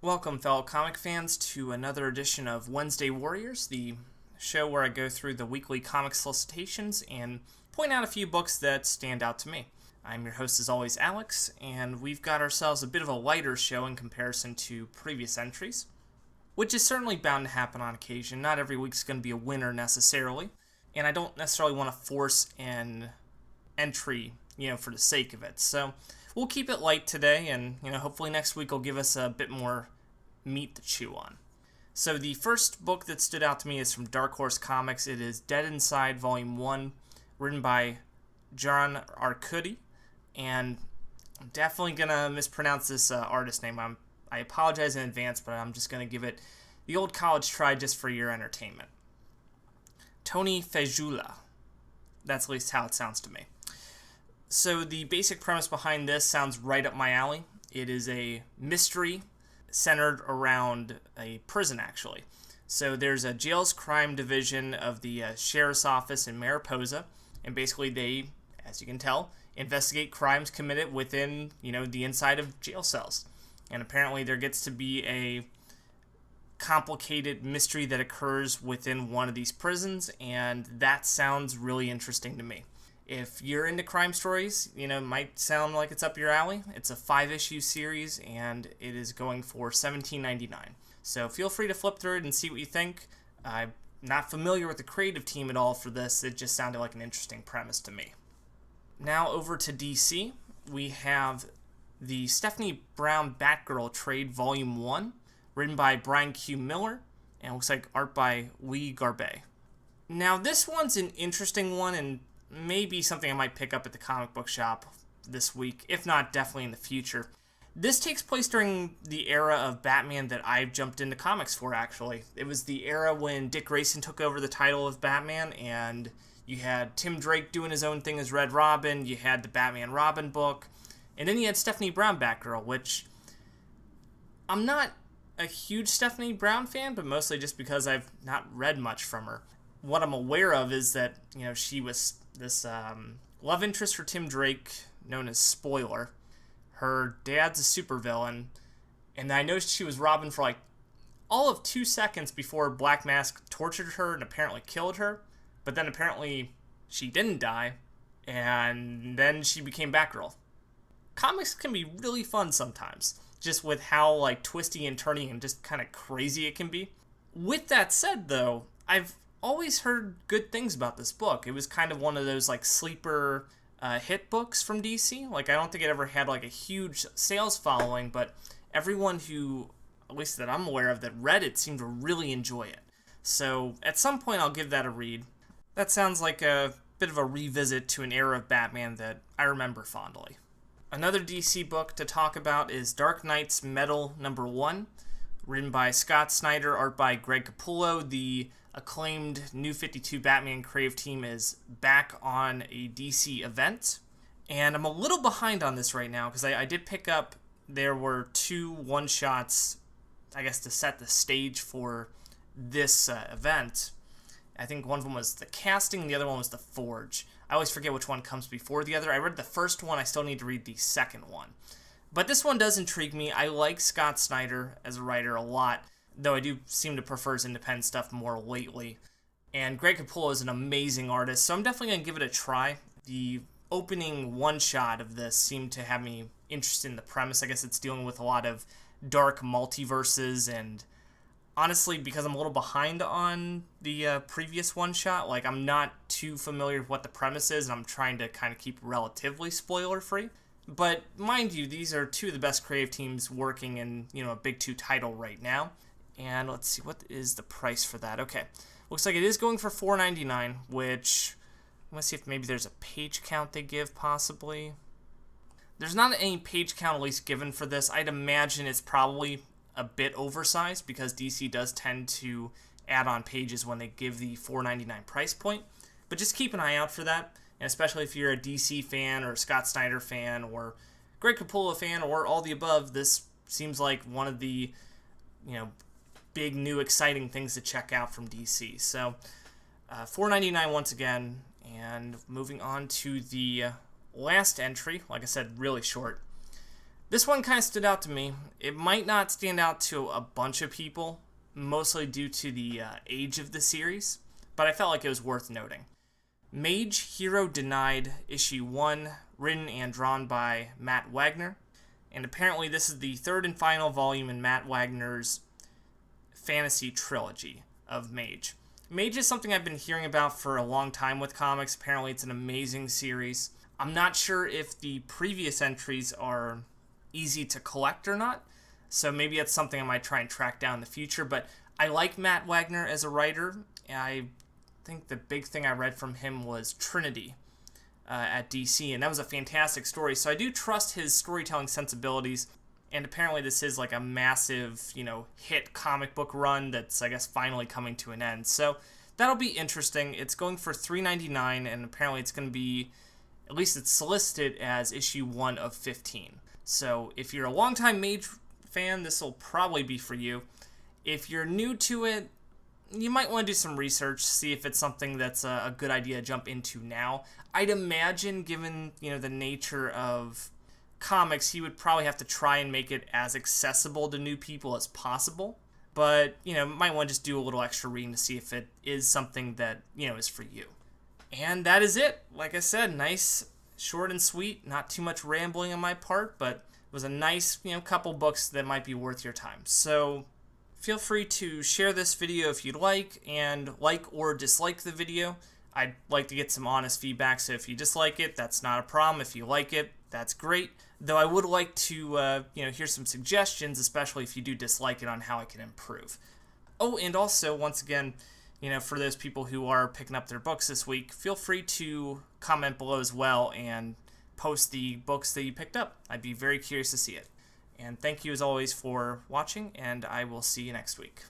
Welcome, fellow comic fans, to another edition of Wednesday Warriors, the show where I go through the weekly comic solicitations and point out a few books that stand out to me. I'm your host, as always, Alex, and we've got ourselves a bit of a lighter show in comparison to previous entries, which is certainly bound to happen on occasion. Not every week's going to be a winner necessarily, and I don't necessarily want to force an entry, for the sake of it. So we'll keep it light today, and hopefully next week will give us a bit more meat to chew on. So the first book that stood out to me is from Dark Horse Comics. It is Dead Inside Volume 1, written by John Arcudi, and I'm definitely going to mispronounce this artist name. I apologize in advance, but I'm just going to give it the old college try just for your entertainment. Tony Fejula. That's at least how it sounds to me. So the basic premise behind this sounds right up my alley. It is a mystery centered around a prison, actually. So there's a jails crime division of the sheriff's office in Mariposa, and basically they, as you can tell, investigate crimes committed within, the inside of jail cells. And apparently there gets to be a complicated mystery that occurs within one of these prisons, and that sounds really interesting to me. If you're into crime stories, it might sound like it's up your alley. It's a 5-issue series, and it is going for $17.99. So feel free to flip through it and see what you think. I'm not familiar with the creative team at all for this. It just sounded like an interesting premise to me. Now over to DC. We have the Stephanie Brown Batgirl trade Volume 1, written by Brian Q. Miller, and it looks like art by Lee Garbet. Now this one's an interesting one, and maybe something I might pick up at the comic book shop this week, if not definitely in the future. This takes place during the era of Batman that I've jumped into comics for, actually. It was the era when Dick Grayson took over the title of Batman, and you had Tim Drake doing his own thing as Red Robin, you had the Batman Robin book, and then you had Stephanie Brown Batgirl, which I'm not a huge Stephanie Brown fan, but mostly just because I've not read much from her. What I'm aware of is that, she was this love interest for Tim Drake, known as Spoiler. Her dad's a supervillain, and I noticed she was Robin for all of 2 seconds before Black Mask tortured her and apparently killed her, but then apparently she didn't die, and then she became Batgirl. Comics can be really fun sometimes, just with how twisty and turny and just kind of crazy it can be. With that said, though, I've always heard good things about this book. It was kind of one of those sleeper hit books from DC. I don't think it ever had a huge sales following, but everyone who, at least that I'm aware of, that read it seemed to really enjoy it. So at some point I'll give that a read. That sounds like a bit of a revisit to an era of Batman that I remember fondly. Another DC book to talk about is Dark Knight's Metal #1, written by Scott Snyder, art by Greg Capullo. The acclaimed New 52 Batman creative team is back on a DC event, and I'm a little behind on this right now because I did pick up, there were 2 one-shots, I guess, to set the stage for this event. I think one of them was the casting, and the other one was the Forge. I always forget which one comes before the other. I read the first one, I still need to read the second one. But this one does intrigue me. I like Scott Snyder as a writer a lot, though I do seem to prefer his independent stuff more lately. And Greg Capullo is an amazing artist, so I'm definitely going to give it a try. The opening one-shot of this seemed to have me interested in the premise. I guess it's dealing with a lot of dark multiverses, and honestly, because I'm a little behind on the previous one-shot, I'm not too familiar with what the premise is, and I'm trying to kind of keep relatively spoiler-free. But mind you, these are 2 of the best creative teams working in, a Big 2 title right now. And let's see, what is the price for that? Okay, looks like it is going for $4.99, which, let's see if maybe there's a page count they give, possibly. There's not any page count at least given for this. I'd imagine it's probably a bit oversized because DC does tend to add on pages when they give the $4.99 price point. But just keep an eye out for that, and especially if you're a DC fan or a Scott Snyder fan or Greg Capullo fan or all the above, this seems like one of the, big new exciting things to check out from DC. So $4.99 once again, and moving on to the last entry, like I said, really short. This one kind of stood out to me. It might not stand out to a bunch of people, mostly due to the age of the series, but I felt like it was worth noting. Mage Hero Denied, issue 1, written and drawn by Matt Wagner, and apparently this is the third and final volume in Matt Wagner's fantasy trilogy of Mage. Mage is something I've been hearing about for a long time with comics. Apparently it's an amazing series. I'm not sure if the previous entries are easy to collect or not, so maybe that's something I might try and track down in the future, but I like Matt Wagner as a writer. I think the big thing I read from him was Trinity at DC, and that was a fantastic story, so I do trust his storytelling sensibilities, and apparently this is like a massive, hit comic book run that's, I guess, finally coming to an end, so that'll be interesting. It's going for $3.99, and apparently it's going to be, at least it's solicited as issue 1 of 15. So if you're a longtime Mage fan, this will probably be for you. If you're new to it, you might want to do some research, see if it's something that's a good idea to jump into now. I'd imagine, given the nature of comics, he would probably have to try and make it as accessible to new people as possible. But, might want to just do a little extra reading to see if it is something that, is for you. And that is it. Like I said, nice, short and sweet, not too much rambling on my part, but it was a nice, couple books that might be worth your time. So feel free to share this video if you'd like, and like or dislike the video. I'd like to get some honest feedback, so if you dislike it, that's not a problem. If you like it, that's great. Though I would like to, hear some suggestions, especially if you do dislike it, on how I can improve. Oh, and also, once again, for those people who are picking up their books this week, feel free to comment below as well and post the books that you picked up. I'd be very curious to see it. And thank you as always for watching, and I will see you next week.